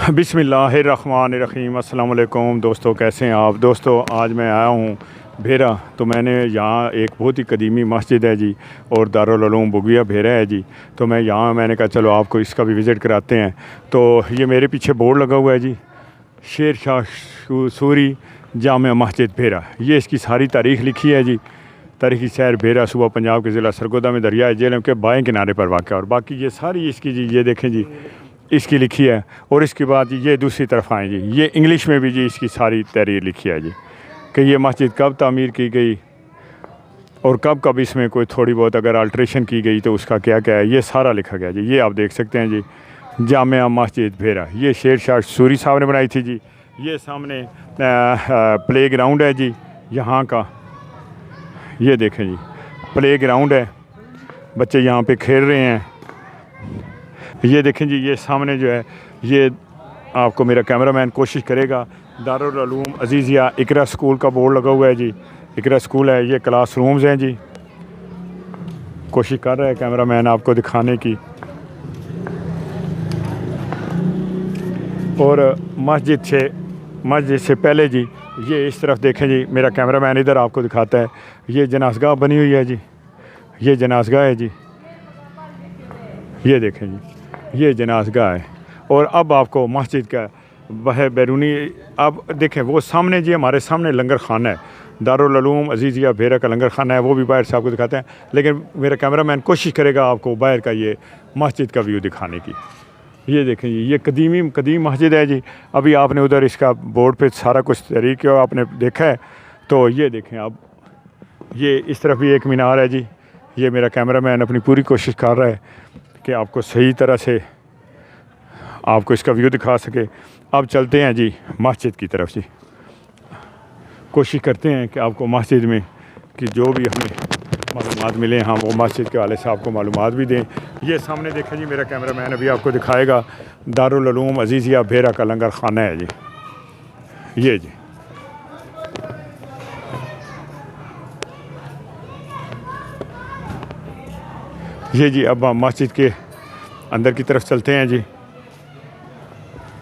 बिस्मिल्लाहिर्रहमानिर्रहीम। अस्सलाम वालेकुम दोस्तों, कैसे हैं आप दोस्तों। आज मैं आया हूँ भेरा। तो मैंने यहाँ एक बहुत ही कदीमी मस्जिद है जी और दारुल उलूम बुगिया भेरा है जी। तो मैंने कहा चलो आपको इसका भी विज़िट कराते हैं। तो ये मेरे पीछे बोर्ड लगा हुआ है जी, शेर शाह सूरी जामिया मस्जिद भेरा। ये इसकी सारी तारीख़ लिखी है जी। तारीख़ी शहर भेरा सूबा पंजाब के ज़िला सरगोदा में दरियाए जेहलम के बाएँ किनारे पर वाक़। और बाकी ये सारी इसकी जी, ये देखें जी, इसकी लिखी है। और इसके बाद ये दूसरी तरफ आएँ जी, ये इंग्लिश में भी जी इसकी सारी तहरीर लिखी है जी कि ये मस्जिद कब तामीर की गई और कब कब इसमें कोई थोड़ी बहुत अगर अल्ट्रेशन की गई तो उसका क्या क्या है, ये सारा लिखा गया जी। ये आप देख सकते हैं जी, जामिया मस्जिद भेरा। ये शेर शाह सूरी साहब ने बनाई थी जी। ये सामने प्ले ग्राउंड है जी यहाँ का। ये देखें जी, प्ले ग्राउंड है, बच्चे यहाँ पे खेल रहे हैं। ये देखें जी, ये सामने जो है, ये आपको मेरा कैमरामैन कोशिश करेगा, दारुल उलूम अज़ीज़िया इकरा स्कूल का बोर्ड लगा हुआ है जी। इकरा स्कूल है, ये क्लास रूम्स हैं जी। कोशिश कर रहा है कैमरामैन आपको दिखाने की। और मस्जिद से पहले जी, ये इस तरफ देखें जी, मेरा कैमरामैन इधर आपको दिखाता है। ये जनाज़गाह बनी हुई है जी, ये जनाज़गाह है जी। ये देखें जी, ये जनाज़गाह है। और अब आपको मस्जिद का वह बैरूनी, अब देखें वो सामने जी, हमारे सामने लंगर खाना है, दारुल उलूम अज़ीज़िया भेरा का लंगर खाना है। वो भी बाहर से आपको दिखाते हैं, लेकिन मेरा कैमरामैन कोशिश करेगा आपको बाहर का ये मस्जिद का व्यू दिखाने की। ये देखें जी, ये कदीम मस्जिद है जी। अभी आपने उधर इसका बोर्ड पे सारा कुछ तरीक़ा आपने देखा है। तो ये देखें अब, ये इस तरफ भी एक मीनार है जी। ये मेरा कैमरामैन अपनी पूरी कोशिश कर रहा है कि आपको सही तरह से आपको इसका व्यू दिखा सके। अब चलते हैं जी मस्जिद की तरफ जी। कोशिश करते हैं कि आपको मस्जिद में कि जो भी हमें मालूमात मिले, हम वो मस्जिद के वाले से आपको मालूमात भी दें। ये सामने देखें जी, मेरा कैमरामैन अभी आपको दिखाएगा, दारुल उलूम अज़ीज़िया भेरा का लंगर खाना है जी। ये जी, ये जी, अब हम मस्जिद के अंदर की तरफ चलते हैं जी।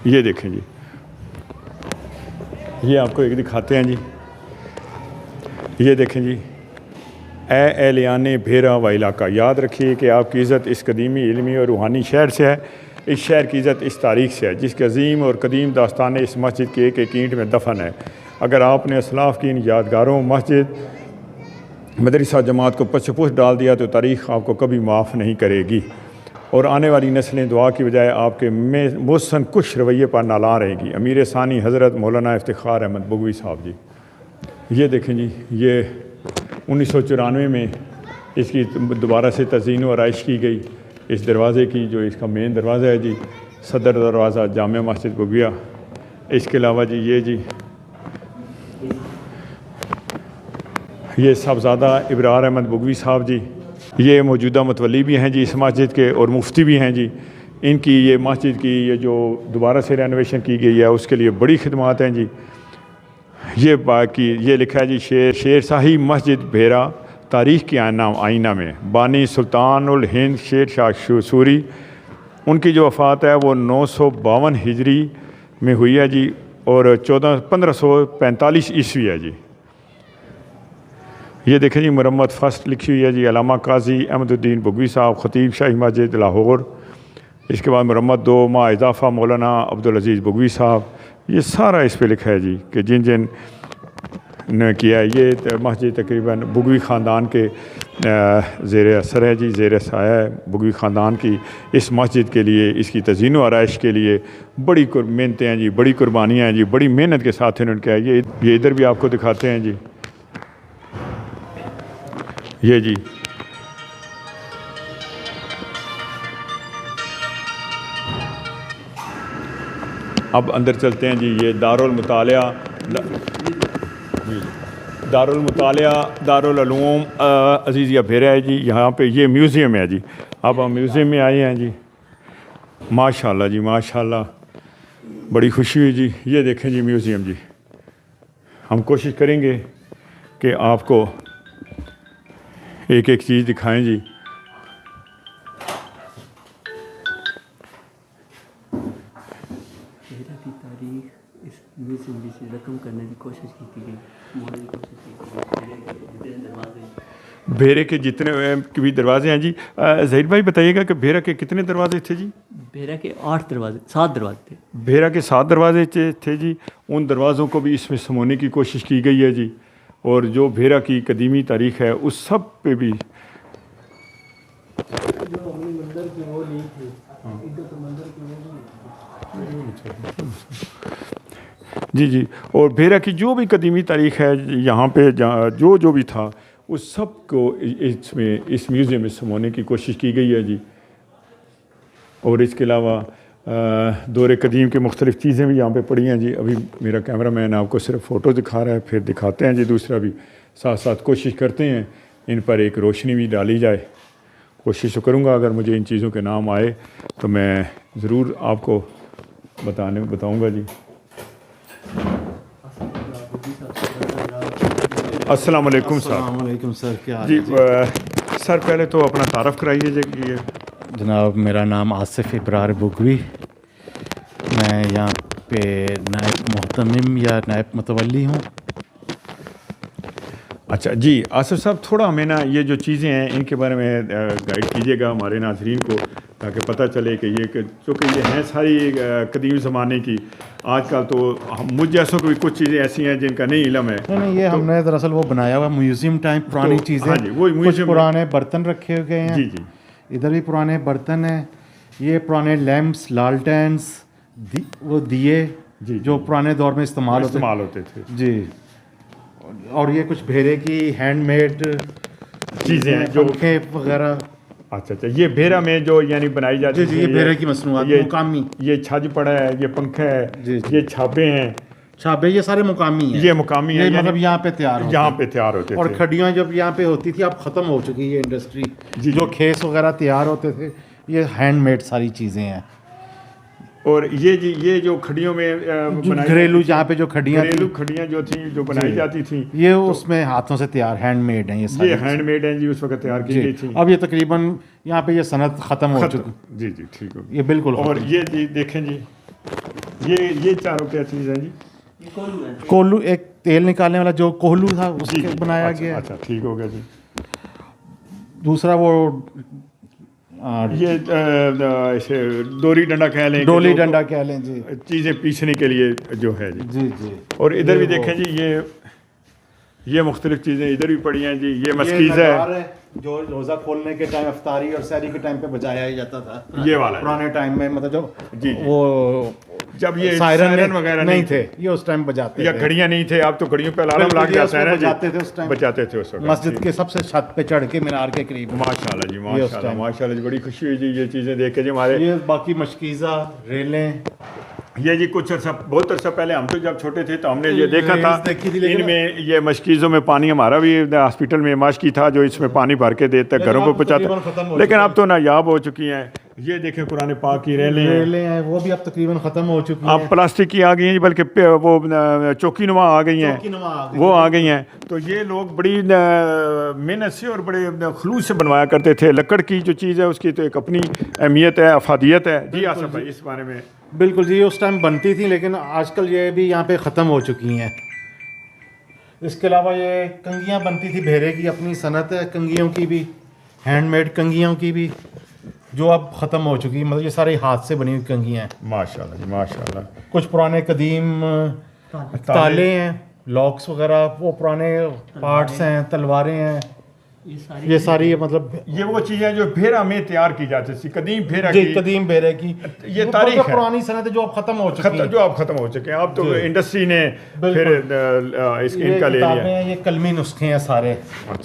ये देखें जी, ये आपको एक दिखाते हैं जी। ये देखें जी, ए एलियाने भेरा व इलाका, याद रखिए कि आपकी इज़्ज़त इस कदीमी इल्मी और रूहानी शहर से है। इस शहर की इज़्ज़त इस तारीख़ से है जिसके अजीम और कदीम दास्तान इस मस्जिद के एक एक ईंट में दफन है। अगर आपने असलाफ़ की इन यादगारों मस्जिद मदरसा जमात को पछपुछ डाल दिया तो तारीख़ आपको कभी माफ़ नहीं करेगी और आने वाली नस्लें दुआ की बजाय आपके मोहसन कुछ रवैये पर नाला रहेगी। अमीर सानी हज़रत मौलाना इफ्तिखार अहमद बुगवी साहब जी। ये देखें जी, ये 1994 में इसकी दोबारा से तज़ीन व आराइश की गई। इस दरवाज़े की, जो इसका मेन दरवाज़ा है जी, सदर दरवाज़ा जामिया मस्जिद बुगिया। इसके अलावा जी, ये साहबज़ादा इब्रार अहमद बुगवी साहब जी, ये मौजूदा मतवली भी हैं जी इस मस्जिद के और मुफ्ती भी हैं जी। इनकी ये मस्जिद की ये जो दोबारा से रेनोवेशन की गई है उसके लिए बड़ी खिदमत हैं जी। ये बाकी ये लिखा है जी, शेर शाही मस्जिद भेरा तारीख़ के आईना में बानी सुल्तानुल हिंद शेर शाह सूरी। उनकी जो वफ़ात है वो 952 हिजरी में हुई है जी और 1545 ईस्वी है जी। ये देखें जी, मुरम्मत फ़स्ट लिखी हुई है जी, अलामा काजी अहमदुद्दीन बुगवी साहब, ख़तीब शाही मस्जिद लाहौर। इसके बाद मुरम्मत 2 माह इजाफ़ा मौलाना अब्दुल अज़ीज़ बुगवी साहब। ये सारा इस पे लिखा है जी कि जिन जिन ने किया है। ये मस्जिद तकरीबन बुगवी ख़ानदान के ज़ेर असर है जी, ज़ेर साया है बुगवी ख़ानदान की। इस मस्जिद के लिए, इसकी तज़ीन व आराइश के लिए बड़ी मेहनतें हैं जी, बड़ी कुर्बानियाँ हैं जी, बड़ी मेहनत के साथ इन्होंने किया है। ये इधर भी आपको दिखाते हैं जी। ये जी, अब अंदर चलते हैं जी। ये दारुल मुतालिया दारुल उलूम अज़ीज़िया भेरा है जी। यहाँ पे ये म्यूज़ियम है जी। अब हम म्यूज़ियम में आए हैं जी। माशाल्लाह जी, माशाल्लाह, बड़ी खुशी हुई जी। ये देखें जी म्यूज़ियम जी। हम कोशिश करेंगे कि आपको एक एक चीज़ दिखाएं जी। भेरा की तारीख इस म्यूजियम से रकम करने की कोशिश की गई, मोड़ने की कोशिश की गई। दरवाजे भेरे के जितने भी दरवाजे हैं जी, ज़हीर भाई बताइएगा कि भेरा के कितने दरवाजे थे जी? भेरा के 7 दरवाजे थे। भेरा के 7 दरवाजे थे जी। उन दरवाज़ों को भी इसमें समाने की कोशिश की गई है जी। और जो भेरा की कदीमी तारीख है उस सब पे भी जो अपने मंदिर की वो नहीं थी, इधर तो मंदिर की वो नहीं। जी जी। और भेरा की जो भी कदीमी तारीख है यहाँ पे जो जो भी था उस सब को इसमें इस म्यूज़ियम में समाने की कोशिश की गई है जी। और इसके अलावा दौरे कदीम के मुख्तलिफ़ चीज़ें भी यहाँ पे पड़ी हैं जी। अभी मेरा कैमरा मैन आपको सिर्फ फ़ोटो दिखा रहा है, फिर दिखाते हैं जी दूसरा भी साथ साथ। कोशिश करते हैं इन पर एक रोशनी भी डाली जाए। कोशिश करूँगा, अगर मुझे इन चीज़ों के नाम आए तो मैं ज़रूर आपको बताऊँगा जी। अस्सलाम वालेकुम सर। अस्सलामुअलैकुम सर, क्या हाल जी है जी? सर पहले तो अपना तारफ़ कराइए जी। ये जनाब, मेरा नाम आसिफ इब्रार बुगवी। मैं यहाँ पे नायब मोहतमिम या नायब मुतवल्ली हूँ। अच्छा जी, आसिफ साहब थोड़ा हमें ना ये जो चीज़ें हैं इनके बारे में गाइड कीजिएगा हमारे नाज़रीन को, ताकि पता चले कि ये चूँकि ये हैं सारी कदीम ज़माने की। आजकल तो मुझ जैसों को भी कुछ चीज़ें ऐसी हैं जिनका नहीं इलम है। नहीं, ये हमने दरअसल वो बनाया हुआ म्यूज़ियम टाइप पुरानी चीज़ें। हाँ जी, वो कुछ म्यूज़ियम पुराने बर्तन रखे हुए हैं। जी जी। इधर भी पुराने बर्तन हैं। ये पुराने लैम्प्स, लालटेन्स, वो दिए जी, जो पुराने दौर में इस्तेमाल होते थे जी। और ये कुछ भेरे की हैंडमेड चीज़ें हैं जो पंखे वगैरह। अच्छा अच्छा, ये भेरा में जो यानी बनाई जाती जी, ये भेरे की मसनूआत मुकामी। ये छज पड़ा है, ये पंखा है जी, ये छापे हैं, छापे ये सारे मुकामी हैं। ये मुकामी है, ये मतलब यहाँ पे तैयार होते यहाँ हैं। पे तैयार होते और थे। खड़ियाँ जब यहाँ पे होती थी, अब ख़त्म हो चुकी है ये इंडस्ट्री। जो खेस वगैरह तैयार होते थे, ये हैंडमेड सारी चीज़ें हैं। और ये जी, ये जो खड़ियों में बनाई घरेलू जहाँ पे जो खड़ियाँ घरेलू खड़ियाँ जो थी, जो बनाई जाती थी, ये उसमें हाथों से तैयार हैंडमेड हैं ये सारी। ये हैंडमेड हैं जी, उस वक्त तैयार की गई थी। अब ये तकरीबन यहाँ पे ये सनत ख़त्म हो चुकी। जी जी, ठीक हो। ये बिल्कुल और ये जी देखें जी, ये चारों क्या चीज़ है जी? कोल्लू, एक तेल निकालने वाला जो कोल्लू था उसके बनाया गया। अच्छा, ठीक हो गया जी। दूसरा वो ये इसे डोरी डंडा कह लें, डोली डंडा कह लें जी। चीज़ें पीसने के लिए जो है जी। जी जी। और इधर भी देखें जी, ये मुख्तलिफ चीज़ें इधर भी पड़ी हैं जी। ये मस्कीज़ है जो रोज़ा खोलने के टाइम, अफ्तारी और सहरी के टाइम पे बजाया ही जाता था। ये वाला पुराने टाइम में, मतलब जो जी वो जब ये सायरन वगैरह नहीं थे, ये उस टाइम बजाते या थे। घड़ियाँ नहीं थे, अब तो घड़ियों पे अलार्म लग जाता है ना जी, बजाते थे उस टाइम। बजाते थे उस वक्त मस्जिद के सबसे छत पे चढ़ के मीनार के करीब। माशाल्लाह जी, माशाल्लाह माशाल्लाह जी, बड़ी खुशी हुई जी ये चीज़ें देख के जी। हमारे ये बाकी मशकीज़ा, रेलें, ये जी कुछ अर्सा, बहुत अर्सा पहले हम तो जब छोटे थे तो हमने ये देखा था, देखी थी, लेकिन इनमें ये मशकीज़ों में पानी, हमारा भी हॉस्पिटल में माशकी था जो इसमें पानी भर के देता है, घरों को पहुँचाता, लेकिन अब तो नायाब हो चुकी हैं। ये देखें कुरान पाक की रेलें हैं, वो भी अब तकरीबन ख़त्म हो चुकी हैं। अब प्लास्टिक की आ गई हैं, बल्कि वो चौकी नुमा आ गई हैं, वो आ गई हैं। तो ये लोग बड़ी मेहनत से और बड़े खलूस से बनवाया करते थे। लकड़ की जो चीज़ है उसकी तो एक अपनी अहमियत है, अफादियत है जी। आसफ भाई इस बारे में बिल्कुल जी, उस टाइम बनती थी, लेकिन आजकल ये भी यहाँ पे ख़त्म हो चुकी हैं। इसके अलावा ये कंगियाँ बनती थी, भेरे की अपनी सनत है कंगियों की भी, हैंडमेड कंगियों की भी, जो अब ख़त्म हो चुकी है। मतलब ये सारे हाथ से बनी हुई कंगियाँ हैं। माशाल्लाह जी, माशाल्लाह। कुछ पुराने कदीम ताले हैं, लॉक्स वगैरह, वो पुराने पार्ट्स हैं, तलवारें हैं, ये सारी मतलब ये वो चीज़ें जो भेरा में तैयार की जाती थी, कदीम भेरा जी, की, कदीम भेरे की ये तारीख है, पुरानी सनत जो अब ख़त्म हो चुकी है, जो अब ख़त्म हो चुके हैं। अब तो इंडस्ट्री ने फिर इनका ले लिया। हैं, ये कलमी नुस्खे हैं सारे।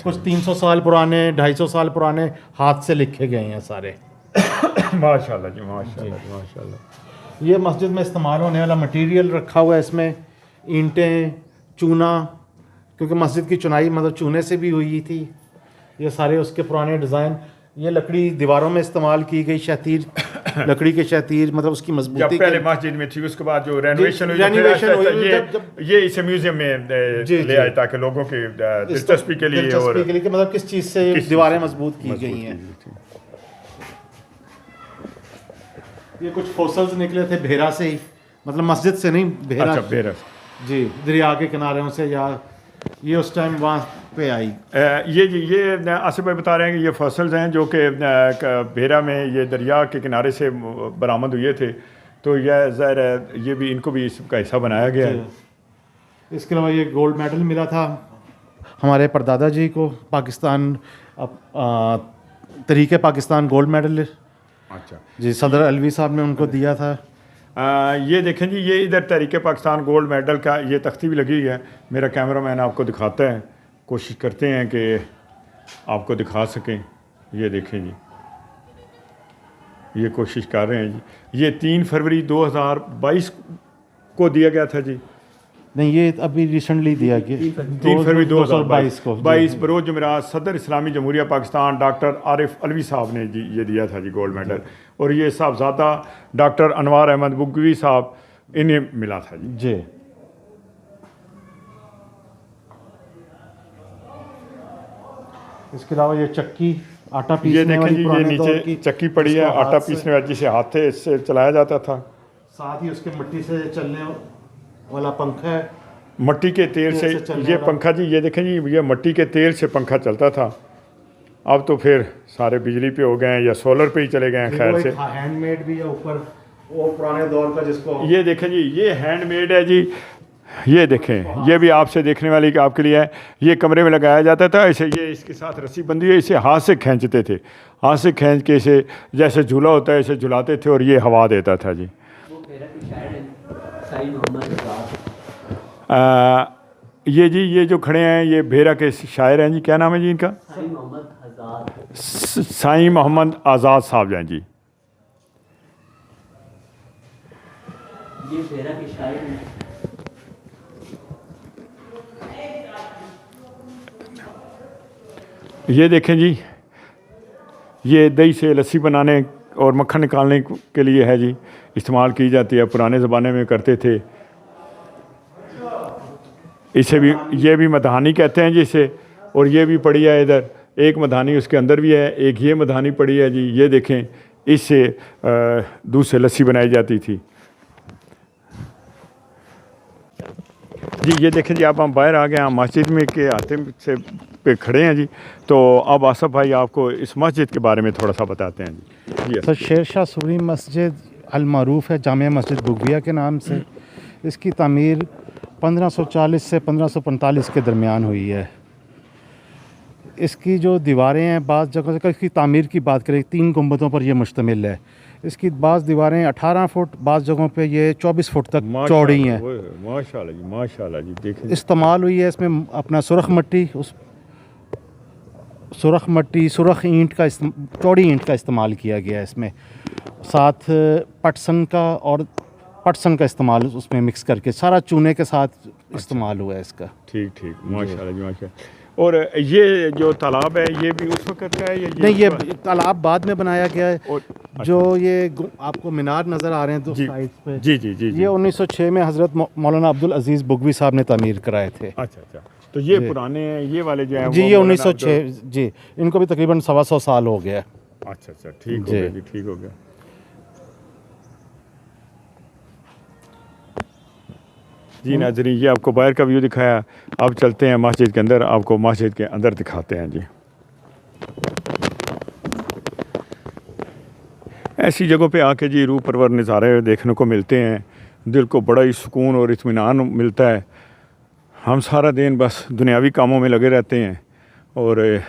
कुछ 300 साल पुराने, 250 साल पुराने हाथ से लिखे गए हैं सारे। माशाल्लाह जी, माशाल्लाह माशाल्लाह। ये मस्जिद में इस्तेमाल होने वाला मटेरियल रखा हुआ है इसमें, ईंटें, चूना, क्योंकि मस्जिद की चुनाई मतलब चूने से भी हुई थी। ये सारे उसके पुराने डिज़ाइन। ये लकड़ी दीवारों में इस्तेमाल की गई, शतीर लकड़ी के शतीर, मतलब उसकी मजबूती। जब पहले मस्जिद में थी, उसके बाद जो रेनोवेशन हुई, ये इसे म्यूजियम में ले आए ताकि लोगों की दिलचस्पी के लिए, और मतलब किस चीज़ से दीवारें मजबूत की गई हैं। ये कुछ फोसल्स निकले थे भेरा से ही, मतलब मस्जिद से नहीं, भेरा। अच्छा भेरा। जी, दरिया के किनारों से, या ये उस टाइम वहाँ पे आई। ये जी ये आसिफ भाई बता रहे हैं कि ये फॉसिल्स हैं जो कि भेरा में ये दरिया के किनारे से बरामद हुए थे। तो यह ज़ाहिर है ये भी इनको भी इसका हिस्सा बनाया गया है। इसके अलावा ये गोल्ड मेडल मिला था हमारे परदादा जी को, पाकिस्तान तरीके पाकिस्तान गोल्ड मेडल। अच्छा जी, सदर अलवी साहब ने उनको दिया था। ये देखें जी, ये इधर तहरीके पाकिस्तान गोल्ड मेडल का ये तख्ती भी लगी हुई है। मेरा कैमरा मैन आपको दिखाता है, कोशिश करते हैं कि आपको दिखा सकें। ये देखें जी, ये कोशिश कर रहे हैं जी। ये 3 फरवरी 2022 को दिया गया था जी। नहीं, ये अभी रिसेंटली दिया गया, 3 फरवरी 2022 को। 22 बरोज जुमेरात सदर इस्लामी जमहूरिया पाकिस्तान डॉक्टर आरिफ अलवी साहब ने जी ये दिया था जी गोल्ड मेडल। और ये साहबजादा डॉक्टर अनवार अहमद बुगवी साहब, इन्हें मिला था जी। जी, इसके अलावा ये चक्की आटा ये पीसने देखें वाली जी, ये पुराने दौर नीचे की, चक्की पड़ी है, जिसको आटा हाथ से- पीसने वाली, जिसे हाथ से चलाया जाता था। साथ ही उसके मिट्टी से चलने वाला पंखा है। मट्टी के तेल से चलने ये वाला। पंखा जी, ये देखें जी, ये मट्टी के तेल से पंखा चलता था। अब तो फिर सारे बिजली पे हो गए हैं या सोलर पे ही चले गए हैं। खैर से हैंडमेड भी है ऊपर, वो पुराने दौर का जिसको ये देखें जी, ये हैंडमेड है जी। ये देखें, ये भी आपसे देखने वाली कि आपके लिए है। ये कमरे में लगाया जाता था इसे, ये इसके साथ रस्सी बंधी है, इसे हाथ से खींचते थे। हाथ से खींच के इसे जैसे झूला होता है इसे झुलाते थे और ये हवा देता था जी। वो भेरा के शायर हैं साईं मोहम्मद आज़ाद। ये जी, ये जो खड़े हैं ये भेरा के शायर हैं जी। क्या नाम है जी इनका? साईं मोहम्मद आज़ाद। साईं मोहम्मद आज़ाद साहब हैं जी। ये भेरा के शायर हैं। ये देखें जी, ये दही से लस्सी बनाने और मक्खन निकालने के लिए है जी, इस्तेमाल की जाती है। पुराने ज़माने में करते थे। इसे भी, ये भी मधानी कहते हैं जी इसे। और ये भी पड़ी है इधर, एक मधानी उसके अंदर भी है, एक ये मधानी पड़ी है जी। ये देखें, इससे दूध से लस्सी बनाई जाती थी जी। ये देखें जी, अब हम बाहर आ गए हैं, मस्जिद में के आते से पे खड़े हैं जी। तो अब आसफ भाई आपको इस मस्जिद के बारे में थोड़ा सा बताते हैं जी। जी सर, शेर शाह सूरी मस्जिद अलमारूफ है जामिया मस्जिद बुगविया के नाम से। इसकी तामीर 1540 से 1545 के दरमियान हुई है। इसकी जो दीवारें हैं, बाज़ जगह से इसकी तामीर की बात करें, 3 गुंबदों पर यह मुश्तमिल है। इसकी बाज़ दीवारें 18 फुट, बाज़ जगहों पे ये 24 फुट तक चौड़ी हैं। माशाल्लाह जी, माशाल्लाह जी। देखें इस्तेमाल हुई है इसमें अपना सुरख मट्टी, सुरख ईंट का चौड़ी ईंट का इस्तेमाल किया गया है इसमें। साथ पटसन का इस्तेमाल उसमें मिक्स करके, सारा चूने के साथ इस्तेमाल हुआ है इसका। ठीक ठीक, माशाल्लाह जी, माशाल्लाह। और ये जो तालाब है ये भी उस वक्त का है या नहीं, ये तालाब बाद में बनाया गया है। और जो ये आपको मीनार नज़र आ रहे हैं दो जी साइड्स पे, जी जी जी जी। ये 1906 में हज़रत मौलाना अब्दुल अजीज़ बुगवी साहब ने तामीर कराए थे। अच्छा अच्छा, तो ये पुराने हैं, ये वाले जो हैं जी, वो ये मौलाना 1906 जी, इनको भी तकरीबन 125 साल हो गया। अच्छा अच्छा, ठीक हो जी। गया जी, ठीक हो गया। जी नाज़रीन, ये आपको बाहर का व्यू दिखाया। अब चलते हैं मस्जिद के अंदर, आपको मस्जिद के अंदर दिखाते हैं जी। ऐसी जगहों पे आके जी रूह परवर नज़ारे देखने को मिलते हैं, दिल को बड़ा ही सुकून और इत्मीनान मिलता है। हम सारा दिन बस दुनियावी कामों में लगे रहते हैं और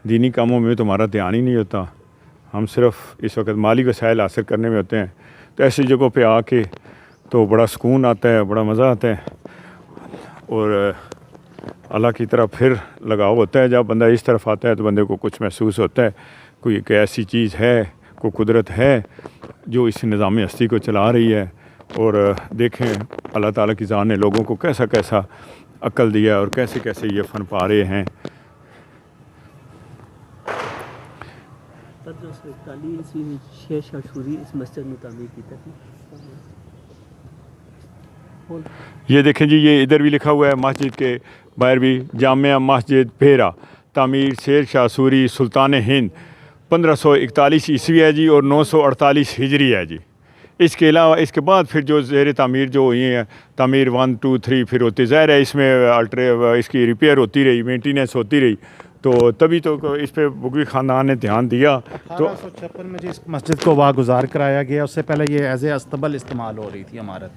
दीनी कामों में तो हमारा ध्यान ही नहीं होता। हम सिर्फ इस वक्त माली वसाइल हासिल करने में होते हैं। तो ऐसी जगहों पे आके तो बड़ा सुकून आता है, बड़ा मज़ा आता है और अल्लाह की तरफ फिर लगाव होता है। जब बंदा इस तरफ आता है तो बंदे को कुछ महसूस होता है, कोई एक ऐसी चीज़ है, कोई कुदरत है जो इस निज़ाम हस्ती को चला रही है। और देखें अल्लाह ताला की ज़ात ने लोगों को कैसा कैसा अक्ल दिया और कैसे कैसे ये फ़न पा रहे हैं। 1541 ईस्वी में शेर शाह सूरी इस मस्जिद में तामीर की थी। ये देखें जी, ये इधर भी लिखा हुआ है मस्जिद के बाहर भी, जामिया मस्जिद भेरा, तामीर शेर शाह सूरी सुल्तान हिंद, 1541 ईस्वी है जी और 948 हिजरी है जी। इसके अलावा इसके बाद फिर जो ज़ेर तामीर जो हुई है, तामीर 1 2 3 फिर होती ज़ाहिर है इसमें इसकी रिपेयर होती रही, मेंटेनेंस होती रही, तो तभी तो इस पे बुगवी ख़ानदान ने ध्यान दिया। तो 1856 में जिस मस्जिद को वागुजार कराया गया उससे पहले ये एज ए अस्तबल इस्तेमाल हो रही थी इमारत।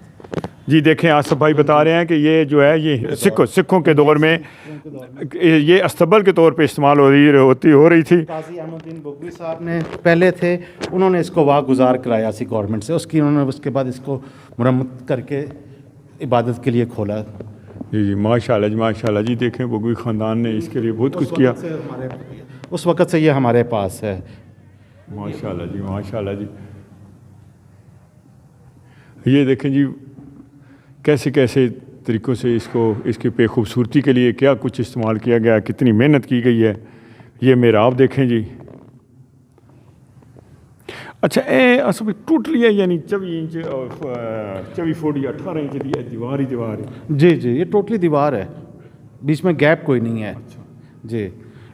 जी देखें, आसिफ भाई बता रहे हैं कि ये जो है ये सिखों के दौर में ये अस्तबल के तौर पे इस्तेमाल हो रही थी। काजी अहमदुद्दीन बुगवी साहब ने पहले थे, उन्होंने इसको वागुजार कराया सी गवर्नमेंट से, उन्होंने उसके बाद इसको मुरम्मत करके इबादत के लिए खोला। जी माशाल्लाह जी, माशाल्लाह जी। देखें बुगवी ख़ानदान ने इसके लिए बहुत कुछ किया। उस वक़्त से ये हमारे पास है। माशाल्लाह जी, माशाल्लाह जी। ये देखें जी कैसे कैसे तरीक़ों से इसके पे खूबसूरती के लिए क्या कुछ इस्तेमाल किया गया, कितनी मेहनत की गई है। ये मेहराब देखें जी। अच्छा असल टोटली है यानी 24 इंच 24 फुट या 18 इंच की दीवार ही दीवार है। जी जी, ये टोटली दीवार है, बीच में गैप कोई नहीं है। अच्छा जी,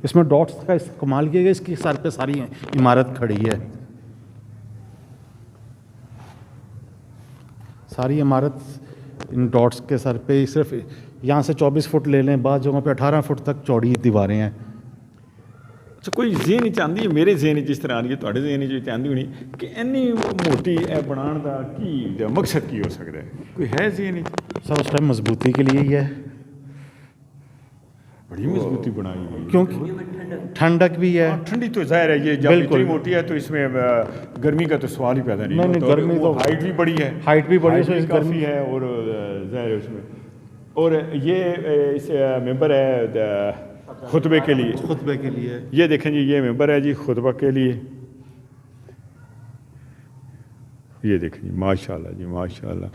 इसमें डॉट्स का इस्तेमाल किया गया, इसकी सर पे सारी इमारत खड़ी है। सारी इमारत इन डॉट्स के सर पे ही, सिर्फ यहाँ से 24 फुट ले लें, बाद जगहों पे 18 फुट तक चौड़ी दीवारें हैं। अच्छा कोई जेहन चाहती है, मेरे जेहन जिस तरह आ रही है, थोड़े जेहन चाहती होनी कि इन्नी मोटी बनाने का की मकसद की हो सकता है, कोई है जेहन? सर उस टाइम मजबूती के लिए ही है, बड़ी मजबूती बनाई हुई, क्योंकि ठंडक भी है। ठंडी तो जाहिर है, ये जब इतनी मोटी है तो इसमें गर्मी का तो सवाल ही पैदा नहीं होता। गर्मी तो हाइट भी बड़ी है, हाइट भी बड़ी है, काफ़ी है, और जाहिर है उसमें। और ये इस मेंबर है खुतबे के लिए, ये देखें जी, ये मेंबर है जी खुतबा के लिए। ये देखें जी, माशाल्लाह जी, माशाल्लाह।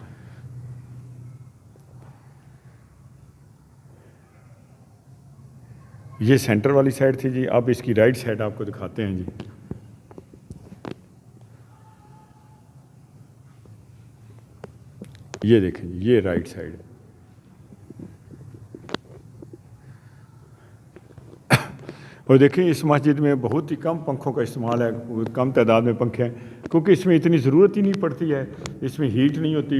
ये सेंटर वाली साइड थी जी। अब इसकी राइट साइड आपको दिखाते हैं जी। ये देखें जी, ये राइट साइड है। और देखें इस मस्जिद में बहुत ही कम पंखों का इस्तेमाल है, कम तादाद में पंखे हैं, क्योंकि इसमें इतनी ज़रूरत ही नहीं पड़ती है। इसमें हीट नहीं होती,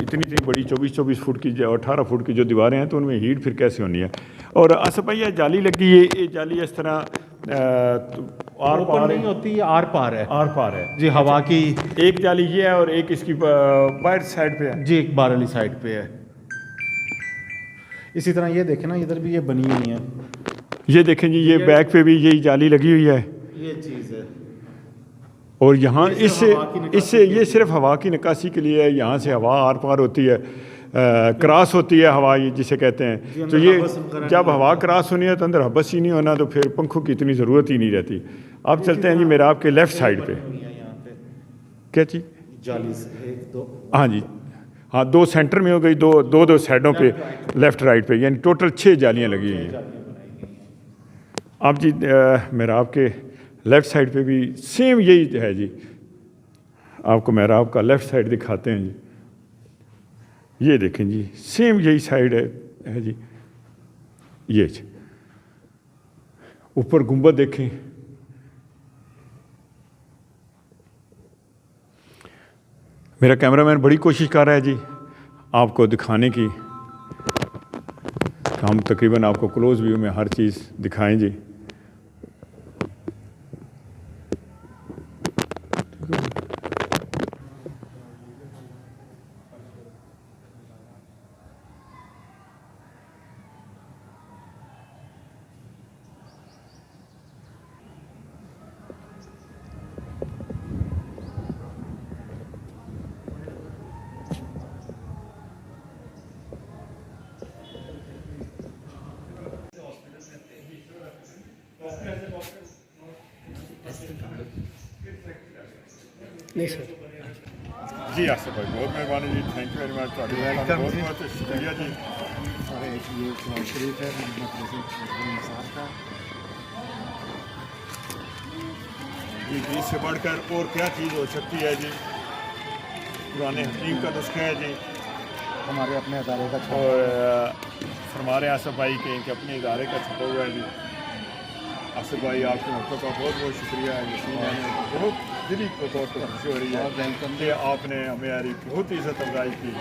इतनी बड़ी 24 फुट की 18 फुट की जो दीवारें हैं, तो उनमें हीट फिर कैसे होनी है। और आसिफ भाई ये जाली लगी है, ये जाली इस तरह आर पार नहीं होती, आर पार है जी, हवा की। एक जाली ये है और एक इसकी बाहर साइड पे है जी, एक बाहर वाली साइड पे है। इसी तरह ये देखें ना, इधर भी ये बनी हुई है। ये देखें जी, ये बैक पे भी यही जाली लगी हुई है, ये चीज़ है। और यहाँ इससे ये सिर्फ हवा की निकासी के लिए है। यहाँ से हवा आर पार होती है, क्रॉस होती है हवा, ये जिसे कहते हैं। तो ये जब हवा क्रॉस होनी है तो अंदर हबस ही नहीं होना, तो फिर पंखों की इतनी ज़रूरत ही नहीं रहती। अब चलते हैं जी मेरा आपके लेफ़्ट साइड पे। क्या चीज़? जाली एक दो, हाँ जी, हाँ, 2 सेंटर में हो गई, दो साइडों पे, लेफ़्ट राइट पे, यानी टोटल 6 जालियाँ लगी हुई हैं। अब जी मेरा आपके लेफ़्ट साइड पे भी सेम यही है जी। आपको मेरा आपका लेफ़्ट साइड दिखाते हैं जी। ये देखें जी, सेम यही साइड है जी। ये जी ऊपर गुंबद देखें, मेरा कैमरामैन बड़ी कोशिश कर रहा है जी आपको दिखाने की। हम तकरीबन आपको क्लोज व्यू में हर चीज़ दिखाएं जी। नहीं सर जी आसिफ भाई, बहुत मेहरबानी जी, थैंक यू वेरी मच। बहुत बहुत शुक्रिया जी। ये शरीफ है का। जी से बढ़कर और क्या चीज़ हो सकती है जी। पुराने हकीम का नुस्खा है जी, हमारे अपने अदारे का। और फरमा रहे आसिफ भाई के कि अपने इदारे का छपा हुआ है जी। आसिफ भाई आपके मौक़े का बहुत बहुत शुक्रिया है। बहुत दिली को तौर पर खुशी हो रही है कि आपने हमारी बहुत इज्जत अफजाई की।